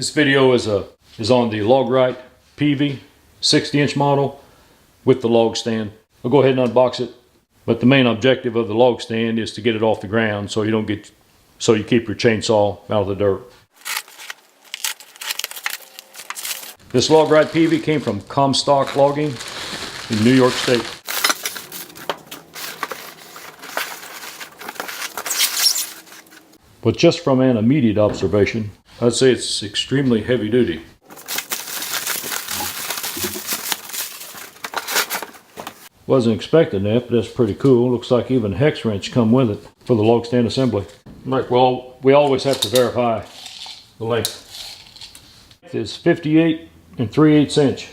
This video is on the LOGRITE Peavey 60-inch model with the log stand. I'll go ahead and unbox it, but the main objective of the log stand is to get it off the ground so you keep your chainsaw out of the dirt. This LOGRITE Peavey came from Comstock Logging in New York State. But just from an immediate observation, I'd say it's extremely heavy duty. Wasn't expecting that, but that's pretty cool. Looks like even a hex wrench come with it for the log stand assembly. Like, well, we always have to verify the length. It's 58 3/8 inch.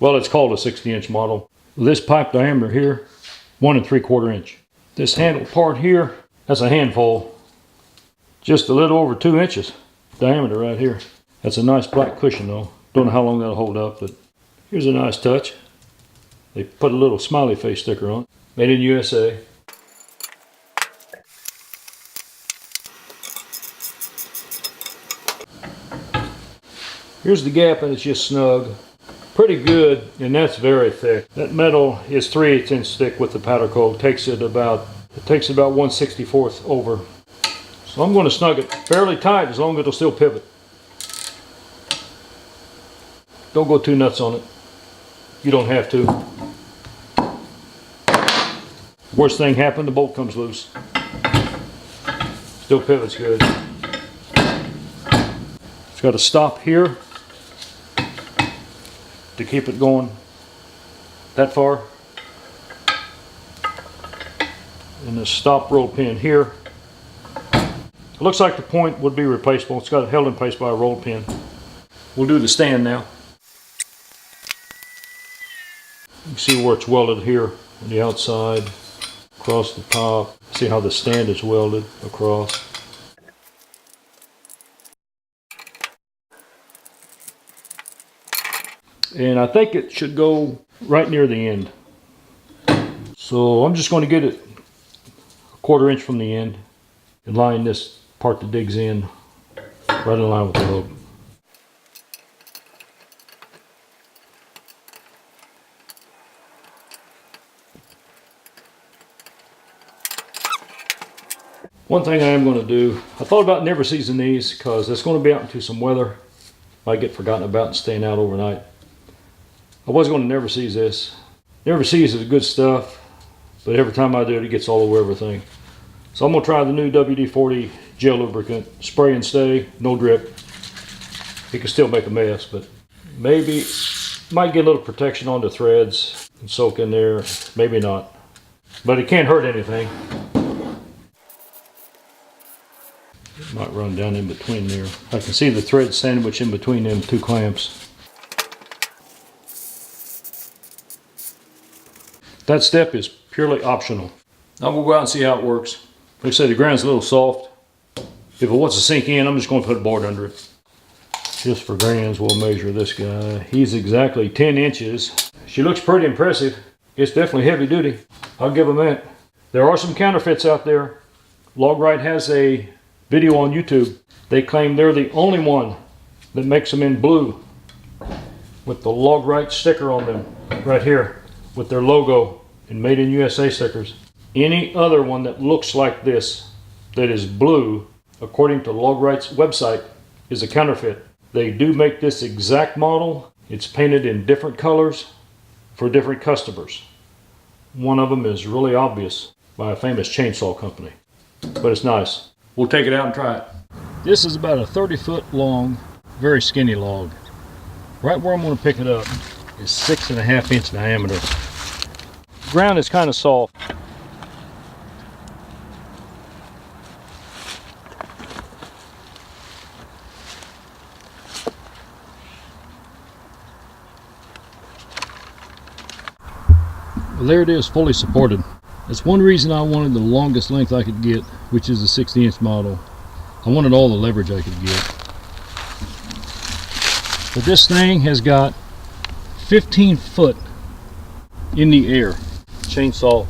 Well, it's called a 60-inch model. This pipe diameter here, 1 3/4 inch. This handle part here, that's a handful. Just a little over 2 inches diameter right here. That's a nice black cushion though. Don't know how long that'll hold up, but here's a nice touch. They put a little smiley face sticker on. Made in USA. Here's the gap, and it's just snug. Pretty good, and that's very thick. That metal is 3/8 inch thick with the powder coat. It takes about 1/64 over. So I'm going to snug it fairly tight as long as it'll still pivot. Don't go too nuts on it. You don't have to. Worst thing happened, the bolt comes loose. Still pivots good. It's got a stop here to keep it going that far. And the stop roll pin here. It looks like the point would be replaceable. It's got it held in place by a roll pin. We'll do the stand now. You can see where it's welded here on the outside, across the top. See how the stand is welded across. And I think it should go right near the end. So I'm just going to get it a 1/4 inch from the end and line this part that digs in right in line with the hook. One thing I am going to do, I thought about never seizing these because it's going to be out into some weather. Might get forgotten about and staying out overnight. I was going to never seize this. Never seize is good stuff, but every time I do it, it gets all over everything. So I'm going to try the new WD-40 gel lubricant. Spray and stay, no drip. It can still make a mess, but maybe might get a little protection on the threads and soak in there. Maybe not, but it can't hurt anything. It might run down in between there. I can see the thread sandwich in between them two clamps. That step is purely optional. Now we'll go out and see how it works. Like I said, the ground's a little soft. If it wants to sink in, I'm just going to put a board under it. Just for grams, we'll measure this guy. He's exactly 10 inches. She looks pretty impressive. It's definitely heavy duty. I'll give them that. There are some counterfeits out there. LOGRITE has a video on YouTube. They claim they're the only one that makes them in blue with the LOGRITE sticker on them right here with their logo and Made in USA stickers. Any other one that looks like this that is blue, according to LOGRITE's website, is a counterfeit. They do make this exact model. It's painted in different colors for different customers. One of them is really obvious by a famous chainsaw company, but it's nice. We'll take it out and try it. This is about a 30-foot long, very skinny log. Right where I'm going to pick it up is 6.5 inch diameter. The ground is kind of soft. Well, there it is, fully supported. That's one reason I wanted the longest length I could get, which is the 60-inch model. I wanted all the leverage I could get. But this thing has got 15 foot in the air. Chainsaw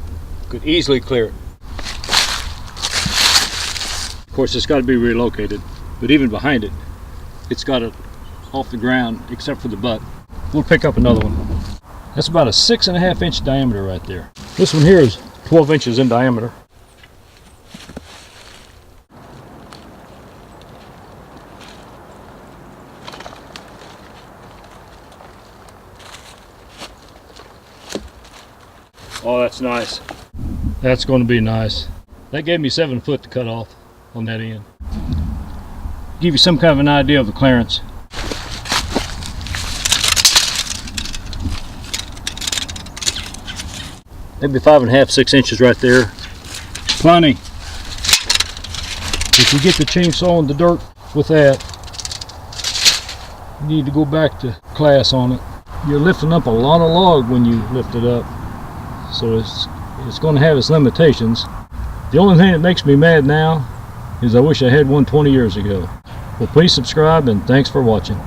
could easily clear it. Of course, it's got to be relocated, but even behind it, it's got it off the ground except for the butt. We'll pick up another one. That's about a 6.5 inch diameter right there. This one here is 12 inches in diameter. Oh, that's nice. That's going to be nice. That gave me 7 foot to cut off on that end. Give you some kind of an idea of the clearance. Maybe 5.5, 6 inches right there. Plenty. If you get the chainsaw in the dirt with that, you need to go back to class on it. You're lifting up a lot of log when you lift it up. So it's going to have its limitations. The only thing that makes me mad now is I wish I had one 20 years ago. Well, please subscribe and thanks for watching.